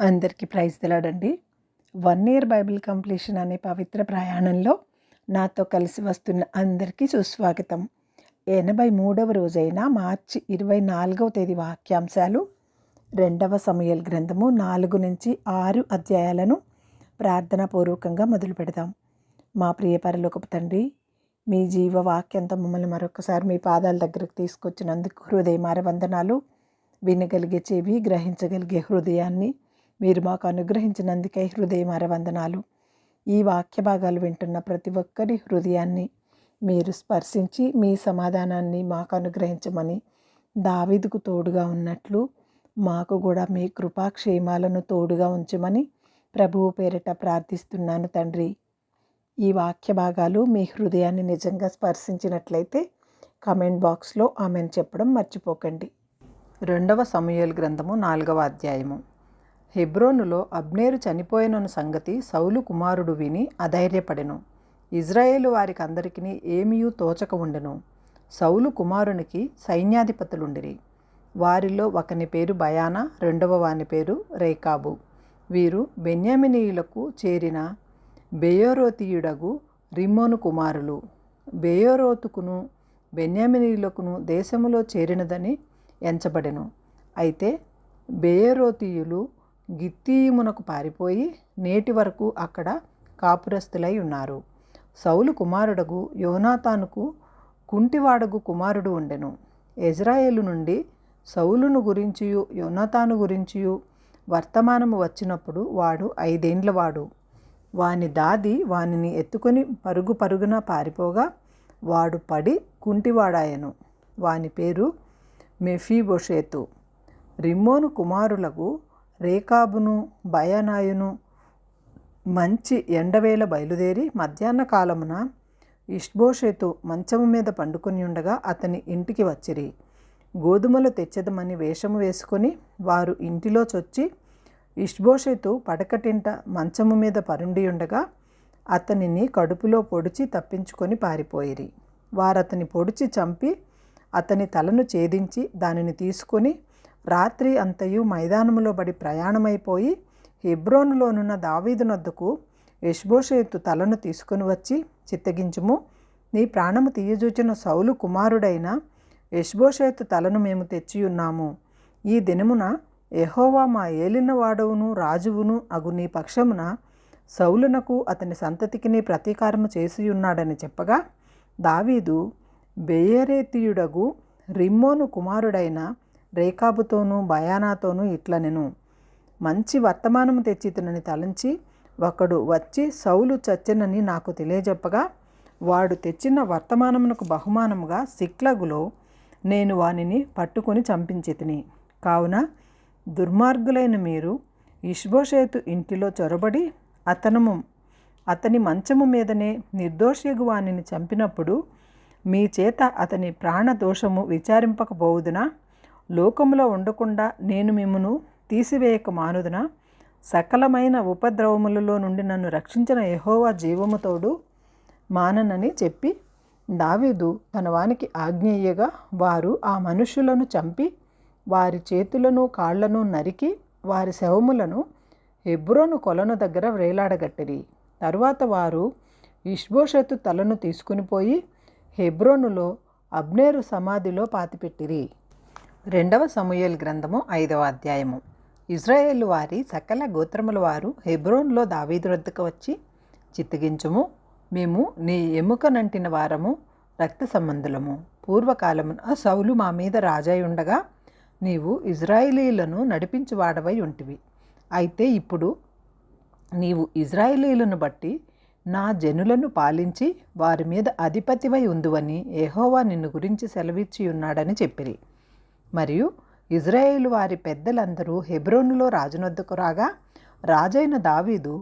అందరికీ praise తెలాడండి. 1 year Bible completion అనే పవిత్ర ప్రయాణంలో నాతో కలిసి వస్తున్న అందరికీ సుస్వాగతం. 83వ రోజైన మార్చి 24వ తేదీ వాక్యాంశాలు 2వ సమూయేలు గ్రంథము 4 నుంచి 6 అధ్యాయాలను ప్రార్థనాపూర్వకంగా మొదలు పెడదాం. మా ప్రియ పరలోకపు తండ్రి, మీ జీవ వాక్యంతో మమ్మల్ని మరొకసారి మీ పాదాల దగ్గరకు తీసుకొచ్చినందుకు హృదయమార వందనాలు. వినగలిగే చెవి, గ్రహించగలిగే హృదయాన్ని మీరు మాకు అనుగ్రహించినందుకై హృదయమార వందనాలు. ఈ వాక్య భాగాలు వింటున్న ప్రతి ఒక్కరి హృదయాన్ని మీరు స్పర్శించి మీ సమాధానాన్ని మాకు అనుగ్రహించమని, దావీదుకు తోడుగా ఉన్నట్లు మాకు కూడా మీ కృపాక్షేమాలను తోడుగా ఉంచమని ప్రభువు పేరిట ప్రార్థిస్తున్నాను తండ్రి. ఈ వాక్య భాగాలు మీ హృదయాన్ని నిజంగా స్పర్శించినట్లయితే కామెంట్ బాక్స్లో ఆమెను చెప్పడం మర్చిపోకండి. 2వ సమూయేలు గ్రంథము 4వ అధ్యాయము. హెబ్రోనులో అబ్నేరు చనిపోయిన సంగతి సౌలు కుమారుడు విని అధైర్యపడెను. ఇజ్రాయేలు వారికి అందరికీ ఏమీయూ తోచక ఉండెను. సౌలు కుమారునికి సైన్యాధిపతులుండిరి. వారిలో ఒకని పేరు బయానా, రెండవ వాని పేరు రేకాబు. వీరు బెన్యామినీయులకు చేరిన బెయోరోతీయుడగు రిమ్మోను కుమారులు. బెయోరోతుకును బెన్యామినీయులకును దేశములో చేరినదని ఎంచబడెను. అయితే బెయోరోతీయులు గిత్తీమునకు పారిపోయి నేటి వరకు అక్కడ కాపురస్తులై ఉన్నారు. సౌలు కుమారుడగు యోనాతానుకు కుంటివాడగు కుమారుడు ఉండెను. ఇజ్రాయేలు నుండి సౌలును గురించియు యోనాతాను గురించియు వర్తమానము వచ్చినప్పుడు వాడు 5 ఏండ్లవాడు. వాని దాది వానిని ఎత్తుకొని పరుగున పారిపోగా వాడు పడి కుంటివాడాయను. వాని పేరు మెఫీబోషేతు. రిమ్మోను కుమారులకు రేకాబును బయనాయును మంచి ఎండవేళ బయలుదేరి మధ్యాహ్న కాలమున ఇష్బోషెతు మంచము మీద పండుకొని ఉండగా అతని ఇంటికి వచ్చిరి. గోధుమలు తెచ్చదమని వేషము వేసుకొని వారు ఇంటిలో చొచ్చి ఇష్బోషెతు పడకటింట మంచము మీద పరుండి ఉండగా అతనిని కడుపులో పొడిచి తప్పించుకొని పారిపోయిరి. వారతని పొడిచి చంపి అతని తలను ఛేదించి దానిని తీసుకొని రాత్రి అంతయు మైదానములో బడి ప్రయాణమైపోయి హెబ్రోనులోనున్న దావీదునొద్దకు ఇష్బోషెతు తలను తీసుకుని వచ్చి, చిత్తగించుము, నీ ప్రాణము తీయజూచిన సౌలు కుమారుడైన ఇష్బోషెతు తలను మేము తెచ్చియున్నాము. ఈ దినమున యెహోవా మా ఏలినవాడవును రాజువును అగు నీ పక్షమున సౌలునకు అతని సంతతికి ప్రతీకారము చేసియున్నాడని చెప్పగా, దావీదు బెయేరోతీయుడగు రిమ్మోను కుమారుడైన రేకాబుతోనూ బయానాతోనూ ఇట్లనెను, మంచి వర్తమానము తెచ్చితునని తలంచి ఒకడు వచ్చి సౌలు చచ్చెనని నాకు తెలియజెప్పగా, వాడు తెచ్చిన వర్తమానమునకు బహుమానముగా సిక్లగులో నేను వానిని పట్టుకొని చంపించితిని. కావున దుర్మార్గులైన మీరు ఇష్బోషెతు ఇంటిలో చొరబడి అతని మంచము మీదనే నిర్దోషియగు వానిని చంపినప్పుడు మీ చేత అతని ప్రాణదోషము విచారింపకపోవుదునా? లోకములో ఉండకుండా నేను మిమ్మును తీసివేయక మానుదునా? సకలమైన ఉపద్రవములలో నుండి నన్ను రక్షించిన యెహోవా జీవముతోడు మాననని చెప్పి దావీదు తన వానికి ఆజ్ఞేయగా వారు ఆ మనుషులను చంపి వారి చేతులను కాళ్లను నరికి వారి శవములను హెబ్రోను కొలను దగ్గర వ్రేలాడగట్టిరి. తరువాత వారు ఇష్బోషెతు తలను తీసుకుని పోయి హెబ్రోనులో అబ్నేరు సమాధిలో పాతిపెట్టిరి. 2వ సమూయేలు గ్రంథము 5వ అధ్యాయము. ఇజ్రాయేలు వారి సకల గోత్రముల వారు హెబ్రోనులో దావీదు వద్దకు వచ్చి, చిత్తగించుము, మేము నీ ఎముకనంటిన వారము, రక్త సంబంధులము. పూర్వకాలమున సౌలు మా మీద రాజై ఉండగా నీవు ఇజ్రాయేలీలను నడిపించువాడవై ఉంటివి. అయితే ఇప్పుడు నీవు ఇజ్రాయేలీలను బట్టి నా జనులను పాలించి వారి మీద అధిపతివై ఉందువని యెహోవా నిన్ను గురించి సెలవిచ్చి ఉన్నాడని చెప్పిరి. మరియు ఇజ్రాయేలు వారి పెద్దలందరూ హెబ్రోనులో రాజునొద్దకు రాగా, రాజైన దావీదు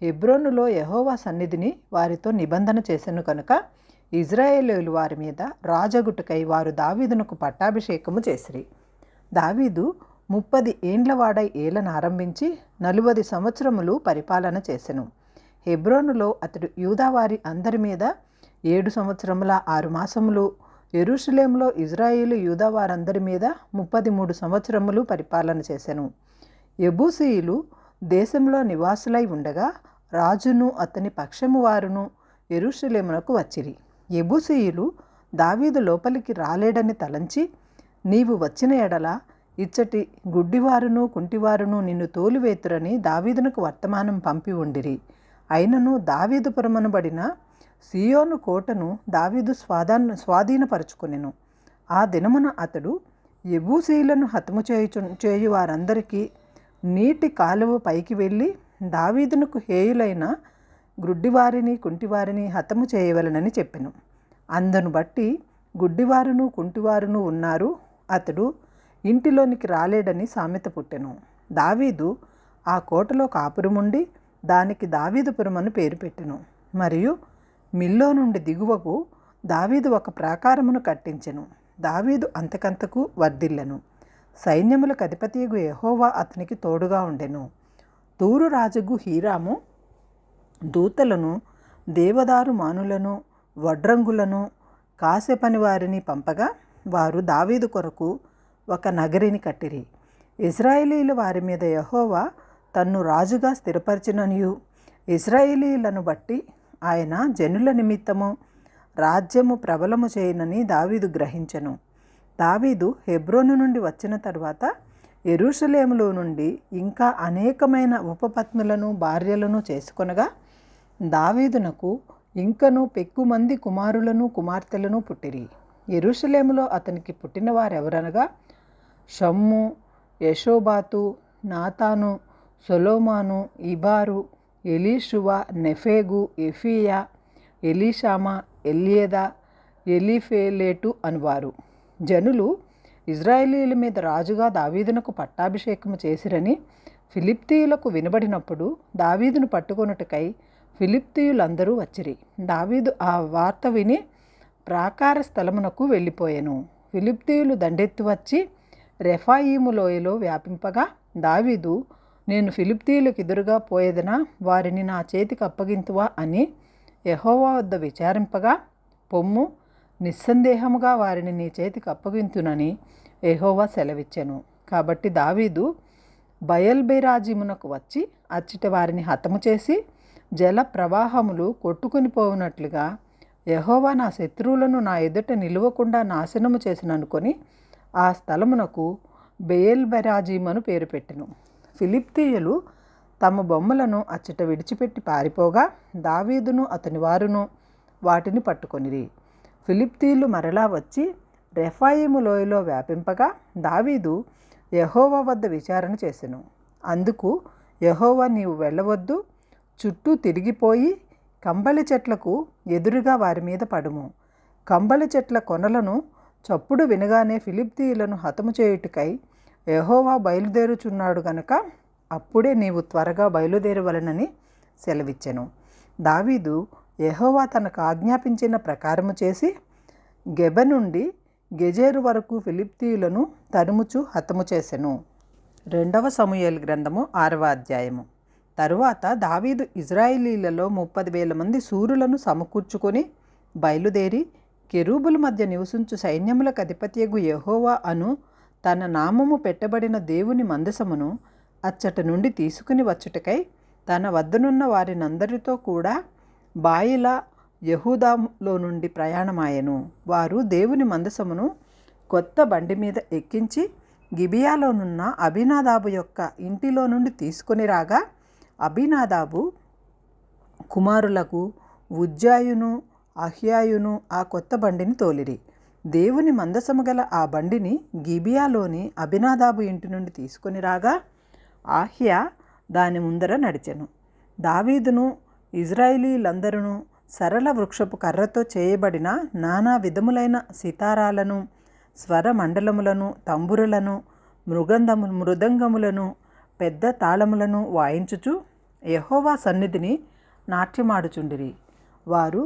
హెబ్రోనులో యెహోవా సన్నిధిని వారితో నిబంధన చేసెను కనుక ఇజ్రాయేలీయులు వారి మీద రాజగుటకై వారు దావీదునకు పట్టాభిషేకము చేసిరి. దావీదు 30 ఏండ్లవాడై ఏలన ఆరంభించి 40 సంవత్సరములు పరిపాలన చేసెను. హెబ్రోనులో అతడు యూదావారి అందరి మీద 7 సంవత్సరముల 6 మాసములు, యెరూషలేములో ఇజ్రాయేలు యూదా వారందరి మీద 33 సంవత్సరములు పరిపాలన చేసెను. యెబూసీయులు దేశంలో నివాసులై ఉండగా రాజును అతని పక్షము వారును యెరూషలేమునకు వచ్చిరి. యెబూసీయులు దావీదు లోపలికి రాలేడని తలంచి, నీవు వచ్చిన ఎడల ఇచ్చటి గుడ్డివారును కుంటివారును నిన్ను తోలివేతురని దావీదునకు వర్తమానం పంపి ఉండిరి. అయినను దావీదు పురమనబడిన సీయోను కోటను దావీదు స్వాధీనపరుచుకొనెను. ఆ దినమున అతడు యెబూసీయులను హతము చేయు వారందరికీ నీటి కాలువ పైకి వెళ్ళి దావీదునకు హేయులైన గుడ్డివారిని కుంటివారిని హతము చేయవలెనని చెప్పెను. అందును బట్టి గుడ్డివారును కుంటివారును ఉన్నారు, అతడు ఇంటిలోనికి రాలేడని సామెత పుట్టెను. దావీదు ఆ కోటలో కాపురముండి దానికి దావీదుపురం అని పేరు పెట్టెను. మరియు మిల్లో నుండి దిగువకు దావీదు ఒక ప్రాకారమును కట్టించెను. దావీదు అంతకంతకు వర్ధిల్లెను. సైన్యములకు అధిపతియగు యెహోవా అతనికి తోడుగా ఉండెను. తూరు రాజుగు హీరాము దూతలను, దేవదారు మానులను, వడ్రంగులను, కాసె పని వారిని పంపగా వారు దావీదు కొరకు ఒక నగరిని కట్టిరి. ఇశ్రాయేలీయుల వారి మీద యెహోవా తన్ను రాజుగా స్థిరపరిచిననియు, ఇశ్రాయేలీయులను బట్టి ఆయన జనుల నిమిత్తము రాజ్యము ప్రబలము చేయనని దావీదు గ్రహించెను. దావీదు హెబ్రోను నుండి వచ్చిన తరువాత యెరూషలేములో నుండి ఇంకా అనేకమైన ఉపపత్నులను భార్యలను చేసుకొనగా దావీదునకు ఇంకను పెక్కుమంది కుమారులను కుమార్తెలను పుట్టిరి. యెరూషలేములో అతనికి పుట్టిన వారెవరనగా షమ్ము, యెషోబాతు, నాతాను, సొలొమోను, ఇబారు, ఎలీషువ, నెఫేగు, ఎఫీయా, ఎలీషామా, ఎల్యేదా, ఎలీఫేలేటు అనువారు. జనులు ఇశ్రాయేలీయుల మీద రాజుగా దావీదునకు పట్టాభిషేకము చేసిరని ఫిలిష్తీయులకు వినబడినప్పుడు దావీదును పట్టుకొనుటకై ఫిలిష్తీయులందరూ వచ్చిరి. దావీదు ఆ వార్త విని ప్రాకార స్థలమునకు వెళ్ళిపోయెను. ఫిలిష్తీయులు దండెత్తి వచ్చి రెఫాయీము లోయలో వ్యాపింపగా దావీదు, నేను ఫిలిష్తీయులకు ఎదురుగా పోయేదనా, వారిని నా చేతికి అప్పగింతువా అని యెహోవా వద్ద విచారింపగా, పొమ్ము, నిస్సందేహముగా వారిని నీ చేతికి అప్పగింతునని యెహోవా సెలవిచ్చెను. కాబట్టి దావీదు బయల్బెరాజీమునకు వచ్చి అచ్చట వారిని హతము చేసి జల ప్రవాహములు కొట్టుకుని పోవునట్లుగా యెహోవా నా శత్రువులను నా ఎదుట నిలువకుండా నాశనము చేసిననుకొని ఆ స్థలమునకు బయల్బెరాజీమను పేరు పెట్టెను. ఫిలిష్తీయులు తమ బొమ్మలను అచ్చట విడిచిపెట్టి పారిపోగా దావీదును అతని వారును వాటిని పట్టుకొనిరి. ఫిలిష్తీయులు మరలా వచ్చి రెఫాయీము లోయలో వ్యాపింపగా దావీదు యెహోవా వద్ద విచారణ చేసెను. అందుకు యెహోవా, నీవు వెళ్ళవద్దు, చుట్టూ తిరిగిపోయి కంబళి చెట్లకు ఎదురుగా వారి మీద పడుము. కంబళి చెట్ల కొనలను చప్పుడు వినగానే ఫిలిష్తీయులను హతము చేయుటకై యెహోవా బయలుదేరుచున్నాడు గనుక అప్పుడే నీవు త్వరగా బయలుదేరవలెనని సెలవిచ్చెను. దావీదు యెహోవా తనకు ఆజ్ఞాపించిన ప్రకారము చేసి గెబ నుండి గెజేరు వరకు ఫిలిష్తీయులను తరుముచు హతము చేసెను. 2 సమూయేలు గ్రంథము 6వ అధ్యాయము. తరువాత దావీదు ఇశ్రాయేలీయులలో 30,000 మంది శూరులను సమకూర్చుకొని బయలుదేరి కెరూబుల మధ్య నివసించు సైన్యములకు అధిపతియగు యెహోవా అను తన నామము పెట్టబడిన దేవుని మందసమును అచ్చట నుండి తీసుకుని వచ్చుటకై తన వద్దనున్న వారినందరితో కూడా బాయిలా యెహూదాలో నుండి ప్రయాణమాయెను. వారు దేవుని మందసమును కొత్త బండి మీద ఎక్కించి గిబియాలోనున్న అబీనాదాబు యొక్క ఇంటిలో నుండి తీసుకొని రాగా అబీనాదాబు కుమారులకు ఉజ్జాయును అహ్యాయును ఆ కొత్త బండిని తోలిరి. దేవుని మందసము గల ఆ బండిని గిబియాలోని అబీనాదాబు ఇంటి నుండి తీసుకొని రాగా ఆహ్యా దాని ముందర నడిచెను. దావీదును ఇశ్రాయేలీయులందరూ సరళ వృక్షపు కర్రతో చేయబడిన నానా విధములైన సితారాలను, స్వరమండలములను, తంబురులను, మృదంగములను, పెద్ద తాళములను వాయించుచు యెహోవా సన్నిధిని నాట్యమాడుచుండిరి. వారు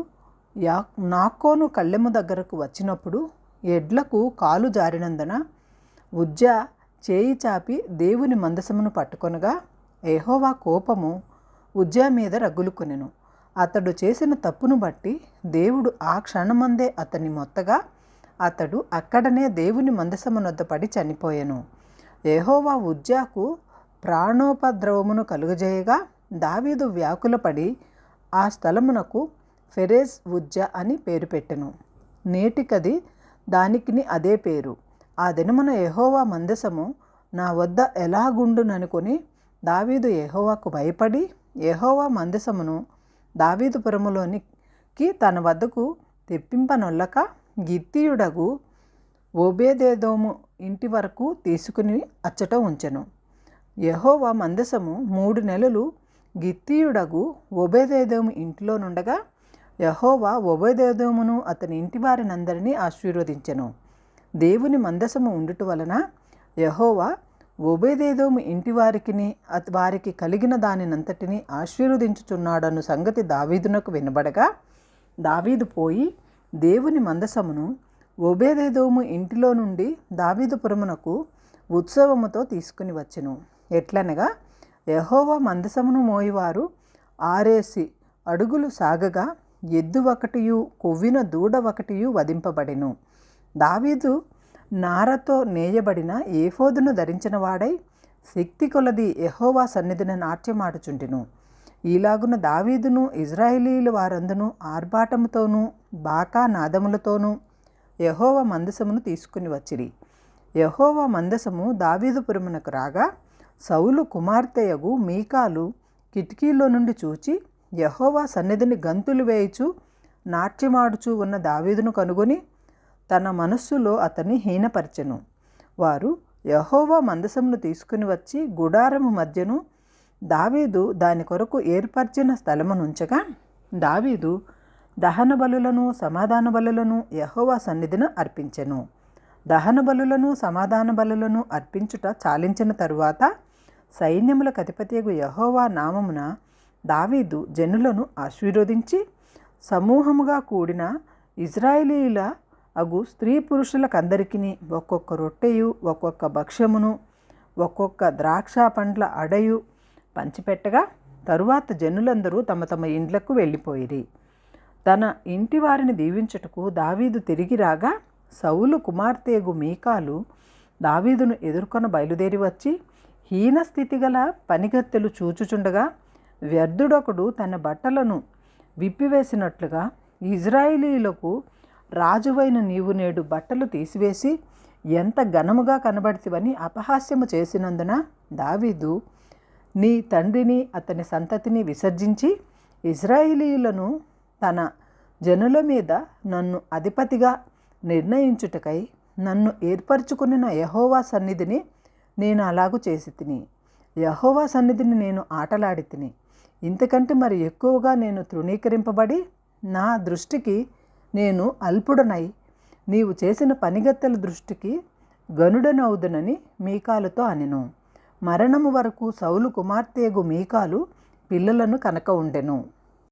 నాకోను కళ్ళెము దగ్గరకు వచ్చినప్పుడు ఎడ్లకు కాలు జారినందున ఉజ్జా చేయి చాపి దేవుని మందసమును పట్టుకొనగా యెహోవా కోపము ఉజ్జా మీద రగులుకొనెను. అతడు చేసిన తప్పును బట్టి దేవుడు ఆ క్షణమందే అతన్ని మొత్తగా అతడు అక్కడనే దేవుని మందసమునొద్ద పడి చనిపోయెను. యెహోవా ఉజ్జాకు ప్రాణోపద్రవమును కలుగజేయగా దావీదు వ్యాకులపడి ఆ స్థలమునకు ఫెరేజ్ ఉజ్జ అని పేరు పెట్టెను. నేటికది దానికిని అదే పేరు. ఆ దినమున యెహోవా మందసము నా వద్ద ఎలాగుండుననుకొని దావీదు యెహోవాకు భయపడి యెహోవా మందసమును దావీదుపురములోనికి తన వద్దకు తెప్పింపనొల్లక గిత్తీయుడగు ఓబేదెదోము ఇంటి వరకు తీసుకుని అచ్చట ఉంచెను. యెహోవా మందసము 3 నెలలు గిత్తీయుడగు ఓబేదెదోము ఇంటిలో నుండగా యెహోవా ఓబేదెదోమును అతని ఇంటి వారినందరినీ ఆశీర్వదించెను. దేవుని మందసము ఉండుట వలన యెహోవా ఓబేదెదోము ఇంటి వారికి కలిగిన దానినంతటిని ఆశీర్వదించుచున్నాడను సంగతి దావీదునకు వినబడగా దావీదు పోయి దేవుని మందసమును ఓబేదెదోము ఇంటిలో నుండి దావీదుపురమునకు ఉత్సవముతో తీసుకుని వచ్చెను. ఎట్లనగా యెహోవా మందసమును మోయివారు 6 అడుగులు సాగగా ఎద్దు ఒకటియు కొవ్విన దూడ ఒకటియు వధింపబడెను. దావీదు నారతో నేయబడిన ఏఫోదును ధరించిన వాడై శక్తి కొలది యెహోవా సన్నిధిని నాట్యమాడుచుండెను. ఈలాగున దావీదును ఇశ్రాయేలీయుల వారందరూ ఆర్భాటముతోనూ బాకా నాదములతోనూ యెహోవా మందసమును తీసుకుని వచ్చిరి. యెహోవా మందసము దావీదుపురమునకు రాగా సౌలు కుమార్తెయగు మీకాలు కిటికీలో నుండి చూచి యెహోవా సన్నిధిని గంతులు వేయుచు నాట్యమాడుచు ఉన్న దావీదును కనుగొని తన మనస్సులో అతన్ని హీనపరచెను. వారు యెహోవా మందసమును తీసుకుని వచ్చి గుడారము మధ్యను దావీదు దాని కొరకు ఏర్పరిచిన స్థలమునుంచగా దావీదు దహన బలులను సమాధాన బలులను యెహోవా సన్నిధిన అర్పించెను. దహన బలులను సమాధాన బలులను అర్పించుట చాలించిన తరువాత సైన్యములకు అధిపతియగు యెహోవా నామమున దావీదు జనులను ఆశీర్వదించి సమూహముగా కూడిన ఇశ్రాయేలీయుల అగు స్త్రీ పురుషులకందరికీ ఒక్కొక్క రొట్టెయు ఒక్కొక్క భక్ష్యమును ఒక్కొక్క ద్రాక్ష పండ్ల అడయు పంచిపెట్టగా తరువాత జనులందరూ తమ తమ ఇండ్లకు వెళ్ళిపోయిరి. తన ఇంటి వారిని దీవించుటకు దావీదు తిరిగి రాగా సౌలు కుమార్తెగు మీకాలు దావీదును ఎదుర్కొన బయలుదేరి వచ్చి హీనస్థితి గల పనిగత్తెలు చూచుచుండగా వ్యర్థుడొకడు తన బట్టలను విప్పివేసినట్లుగా ఇశ్రాయేలీయులకు రాజువైన నీవు నేడు బట్టలు తీసివేసి ఎంత ఘనముగా కనబడితివని అపహాస్యము చేసినందున దావీదు నీ తండ్రిని అతని సంతతిని విసర్జించి ఇశ్రాయేలీయులను తన జనుల మీద నన్ను అధిపతిగా నిర్ణయించుటకై నన్ను ఏర్పరచుకున్న యెహోవా సన్నిధిని నేను అలాగు చేసి తిని యెహోవా సన్నిధిని నేను ఆటలాడి తిని ఇంతకంటే మరి ఎక్కువగా నేను తృణీకరింపబడి నా దృష్టికి నేను అల్పుడనై నీవు చేసిన పనిగత్తెల దృష్టికి గనుడనవుదునని మీకాలుతో అనెను. మరణము వరకు సౌలు కుమార్తెగు మీకాలు పిల్లలను కనక ఉండెను.